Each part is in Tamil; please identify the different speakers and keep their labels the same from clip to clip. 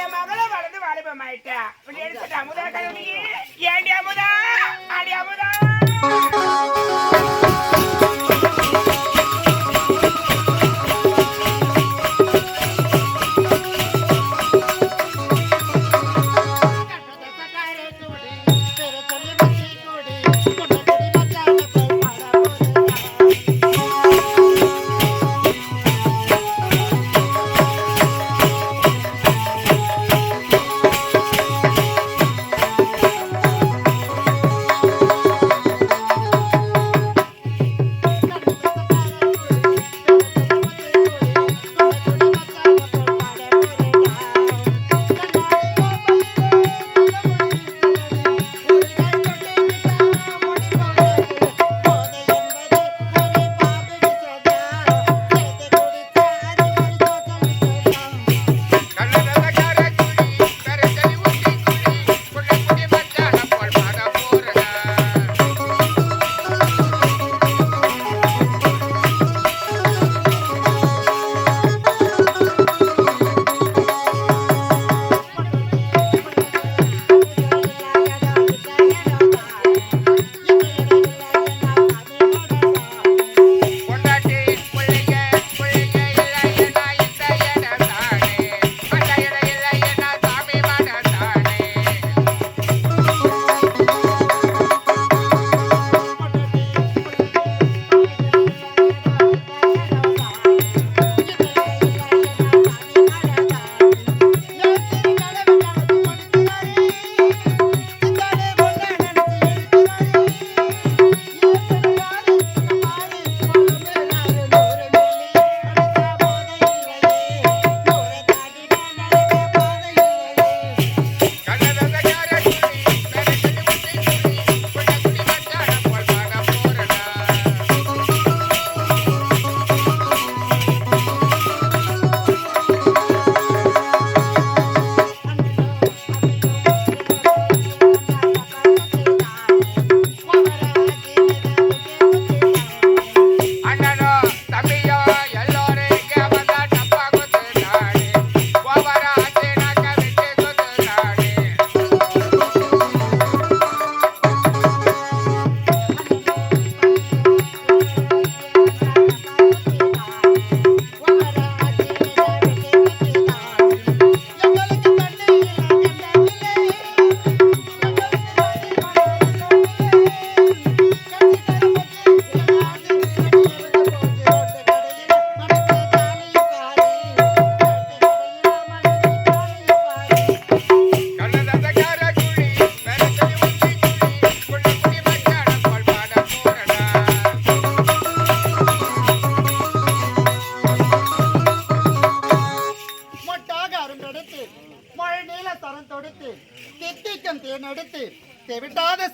Speaker 1: என் மகளை வளர்ந்து வாலிபம் ஆயிட்டா எடுத்துட்டு அமுதா கல்வி ஏண்டி அமுதா அடி அமுதா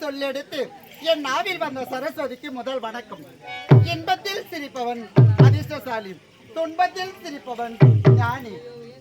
Speaker 2: சொல்லெடுத்து என் நாவில் வந்த சரஸ்வதிக்கு முதல் வணக்கம். இன்பத்தில் சிரிப்பவன் அதிர்ஷ்டசாலி, துன்பத்தில் சிரிப்பவன் ஞானி,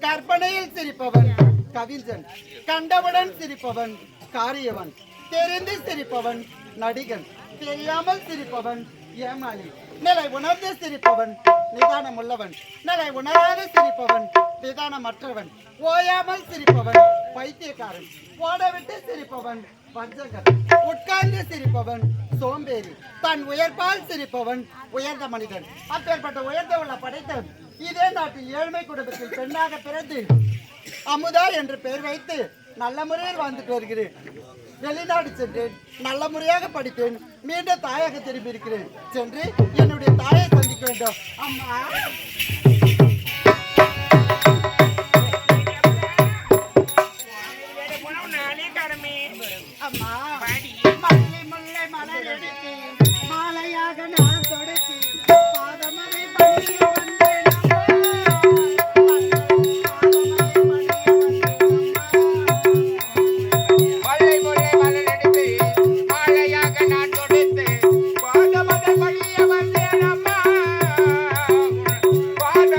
Speaker 2: கற்பனையில் சிரிப்பவன் கவிஞன், கண்டவுடன் சிரிப்பவன் காரியவன், தெரிந்து சிரிப்பவன் நடிகன், தெரியாமல் சிரிப்பவன் ஏமாளி, நிலை உணர்ந்து சிரிப்பவன் நிதானம் உள்ளவன், நிலை உணராது சிரிப்பவன் நிதானமற்றவன், ஓயாமல் சிரிப்பவன் பைத்தியக்காரன், ஓடவிட்டு சிரிப்பவன் வஞ்சகன், உட்கார்ந்து சிரிப்பவன் சோம்பேறி, தன் உயர்ப்பால் சிரிப்பவன் உயர்ந்த மனிதன். அப்பேற்பட்ட உயர்ந்த உள்ள படைத்தவன் இதே நாட்டில் ஏழ்மை குடும்பத்தில் பெண்ணாக பிறந்து அமுதா என்று பெயர் வைத்து நல்ல முறையில் வாழ்ந்துட்டு வருகிறேன். வெளிநாடு சென்றேன், நல்ல முறையாக படித்தேன், மீண்டும் தாயாக திரும்பி இருக்கிறேன். சென்று என்னுடைய தாயை சந்திக்க வேண்டும். அம்மா அம்மா மல்லி முல்லை மலர் எடுத்து மாலையாக நான் தொடுத்து பாதமலை பணிய வந்தேன்.
Speaker 1: மல்லை முல்லை மலர் எடுத்து மாலையாக நான் தொடுத்து பாதமலை பணிய வந்தேன் அம்மா. பாத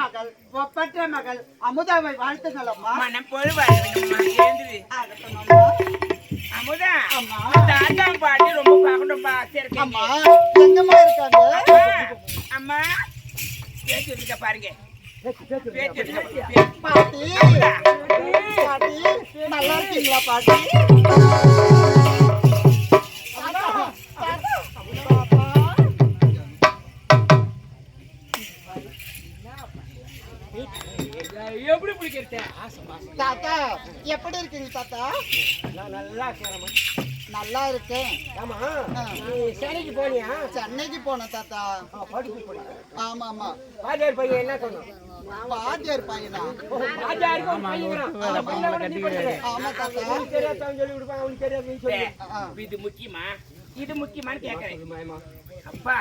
Speaker 2: மகள் ஒப்பற்ற மகள் அமுதாவை வாழ்த்துங்கள் அம்மா.
Speaker 1: மனம் போல் வாழ வேண்டும்மா. எழுந்துரு.
Speaker 2: ஆகட்டும் அம்மா.
Speaker 1: அமுதா,
Speaker 2: அம்மா.
Speaker 1: தாத்தா பாட்டி ரொம்ப பார்க்கணும்பா. ஆசையா இருக்கீங்க.
Speaker 2: அம்மா எங்கம்மா இருக்காங்க?
Speaker 1: அம்மா பேச்சு வச்சுக்க பாருங்க. பேச்சு வச்சுக்க
Speaker 2: பாட்டி பாட்டி நல்லா இருக்கீங்களா பாட்டி?
Speaker 3: எப்படி பிடிக்கிறது?
Speaker 2: தாத்தா எப்படி இருக்கீங்க தாத்தா?
Speaker 3: நான் நல்லா இருக்கிறேன்.
Speaker 2: நல்லா இருக்கேன்.
Speaker 3: ஆமா,
Speaker 2: ஆ.
Speaker 3: நீ சென்னைக்கு போனியா?
Speaker 2: சென்னைக்கு போனேன் தாத்தா.
Speaker 3: படிப்பு போனியா?
Speaker 2: ஆமா ஆமா.
Speaker 3: வாத்தியார் பையன் என்ன சொன்னான்?
Speaker 2: வாத்தியார் பையனா?
Speaker 3: வாத்தியாருக்கு ஒரு பையன் இருக்கிறான். அந்த பையனை கூட நீ படிக்கிற.
Speaker 2: ஆமா தாத்தா.
Speaker 3: அவனுக்கு தெரியாத அவன் சொல்லி கொடுப்பான், அவனுக்கு தெரியாத நீ சொல்லு.
Speaker 1: இது முக்கியமா? இது முக்கியமான்னு கேட்கறேன்.
Speaker 3: மாயமா.
Speaker 1: அப்பா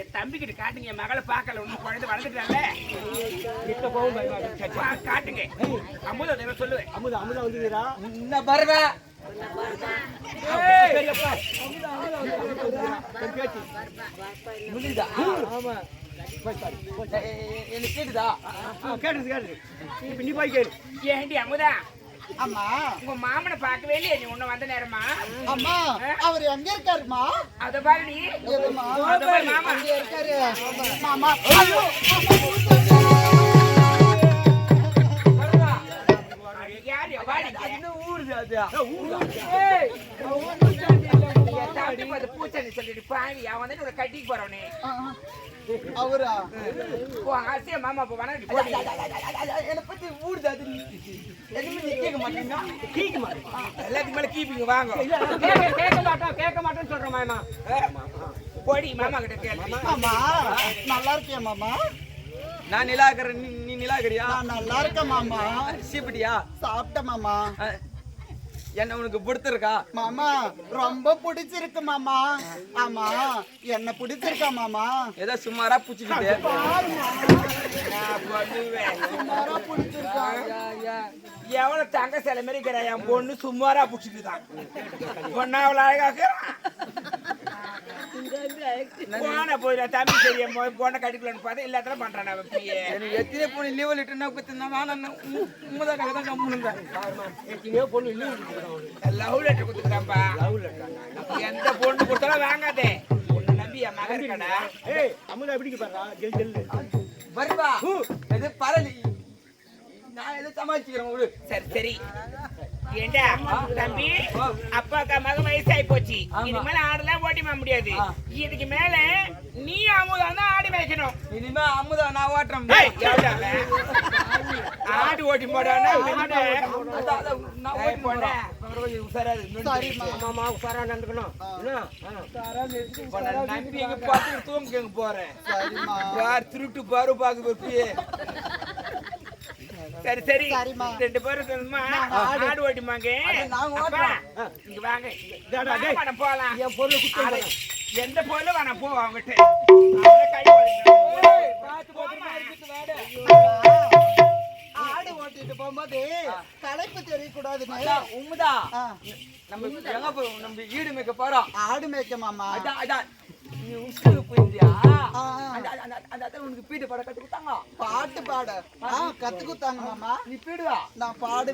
Speaker 1: என் தம்பி கிட்ட காட்டுங்க. என் மகளை பார்க்கல, ஒன்னும் குழந்தை வளர்ந்துட்டால.
Speaker 3: கிட்ட போகும் பயமா.
Speaker 1: காட்டுங்க. அமுதா தேவை சொல்லுவேன்.
Speaker 3: அமுதா அமுதா வந்துக்கிறா. நான் வருவேன். ஆமா, எனக்கு கேட்டுதா? கேட்டுது. இப்ப நீ போய் கேடு.
Speaker 1: ஏண்டி அமுதா,
Speaker 2: அம்மா
Speaker 1: உங்க மாமனை பார்க்கவே இல்லையே நீ உன்ன வந்த நேரமா?
Speaker 2: அம்மா அவர் எங்க இருக்காருமா?
Speaker 1: அத பாரு நீ.
Speaker 2: எதுமா?
Speaker 1: அத பாரு மாமா.
Speaker 2: அங்க இருக்காரு. மாமா
Speaker 1: யாரு வாடி?
Speaker 3: ஊருது அது.
Speaker 1: என் தம்பி பார்த்து பூச்சனி சொல்லிட்டு பாவி. அவன் வந்து உன்னை கட்டிக்கு போறவனே.
Speaker 2: அவரா?
Speaker 1: உன் ஆசையா மாமா இப்ப வணங்கி போடி.
Speaker 3: என்னை பத்தி ஊருது அது. எதுவுமே நீ கேட்க மாட்டீங்க. கேட்க மாட்டேன்.
Speaker 1: எல்லாத்துக்கு மேல கீப்பிங்க வாங்க.
Speaker 3: கேட்க மாட்டேன்னு சொல்றேன் மாயமா.
Speaker 1: போடி மாமா கிட்ட கேள்வி.
Speaker 2: மாமா நல்லா இருக்கியா மாமா?
Speaker 3: நான் நிலாக்கிறேன், நீ நிலாக்கிறியா?
Speaker 2: நான் நல்லா இருக்கேன் மாமா.
Speaker 3: சீப்பிட்டியா?
Speaker 2: சாப்பிட்டேன் மாமா.
Speaker 3: என்ன உனக்கு பிடிச்சிருக்கா?
Speaker 2: மாமா ரொம்ப பிடிச்சிருக்கு மாமா. ஆமா என்ன பிடிச்சிருக்கா மாமா?
Speaker 3: ஏதோ சுமாரா புடிச்சிக்கிட்டு.
Speaker 1: நான் பண்ணுவேன்.
Speaker 2: சுமாரா பிடிச்சிருக்கா?
Speaker 1: எவ்வளவு தங்க சில மாதிரி இருக்கிற என் பொண்ணு சும்மாரா புடிச்சுட்டுதான். பொண்ணா அவ்வளவு அழகாக போன போயிட தம்பி சரி பொண்ணை கட்டிக்கலான்னு பார்த்தா எல்லாத்துல பண்றான் அவன் பிஏ.
Speaker 3: எனக்கு எத்தனை பொண்ணு லீவ் லிட்டர்னா பத்தினா நான் உண்மைதான் கதை தான் கம்முனுங்க. எத்தனையோ பொண்ணு லீவ்
Speaker 1: லவ் லெட்டர் கொடுத்துக்கிறான்பா. எந்த பொண்ணு கொடுத்தாலும் வாங்காதே. உன்னை நம்பி என் மகன் இருக்கடா.
Speaker 3: அமுதா எப்படிக்கு பாருடா, ஜெல் ஜெல்லு வருவா. எது பரலி, நான் எதை சமாளிச்சுக்கிறேன் விடு.
Speaker 1: சரி சரி. ஏண்டா தம்பி, அப்பாக்கா மகன் வயசாகி போச்சு. இதுக்கு மேல ஆடெல்லாம் ஓட்டி மேய முடியாது. இதுக்கு மேல நீ அமுதா தான் ஆடி மேய்க்கணும்.
Speaker 3: இனிமே அமுதா நான் ஓட்டுறேன்.
Speaker 1: ஏய், எவ்வளவு ஆடு ஓட்டி போடானா உசாரா
Speaker 2: சரிம்மா.
Speaker 3: மாமா உசாரா நடந்துக்கணும்.
Speaker 1: நம்பி எங்க பார்த்து தூங்க போறேன்.
Speaker 2: சரிம்மா.
Speaker 1: யார் திருட்டு பாரு பாக்கு வைப்பியே. சரி சரி.
Speaker 2: சரிம்மா.
Speaker 1: ரெண்டு பேரும் சொல்லுமா ஆடு ஓட்டிமாங்க.
Speaker 3: நாங்க
Speaker 1: அப்பா, இங்க வாங்க. வாங்க, போலாம்.
Speaker 3: என் பொருள்
Speaker 1: ஆளு, எந்த பொருளும் வேணாம் போ அவங்ககிட்ட. அவங்கள கை
Speaker 2: ஆடு ஓட்டிட்டு போகும்போது களைப்பு தெரியக்கூடாதுன்னு.
Speaker 3: உண்மைதா.
Speaker 2: ஆ,
Speaker 3: நம்ம எங்க போய் நம்ம ஈடு மேய்க்க போறோம்.
Speaker 2: ஆடு மேய்க்க மாமா.
Speaker 3: அதான் அதான் நீ உஸ்கூலுக்கு போயிருந்தியா?
Speaker 2: ஆ,
Speaker 3: அந்த உனக்கு பீட்டு பாட கத்து கொடுத்தாங்க.
Speaker 2: பாட்டு பாட கத்து கொடுத்தாங்க மாமா.
Speaker 3: நீ பீடுவா?
Speaker 2: நான் பாடு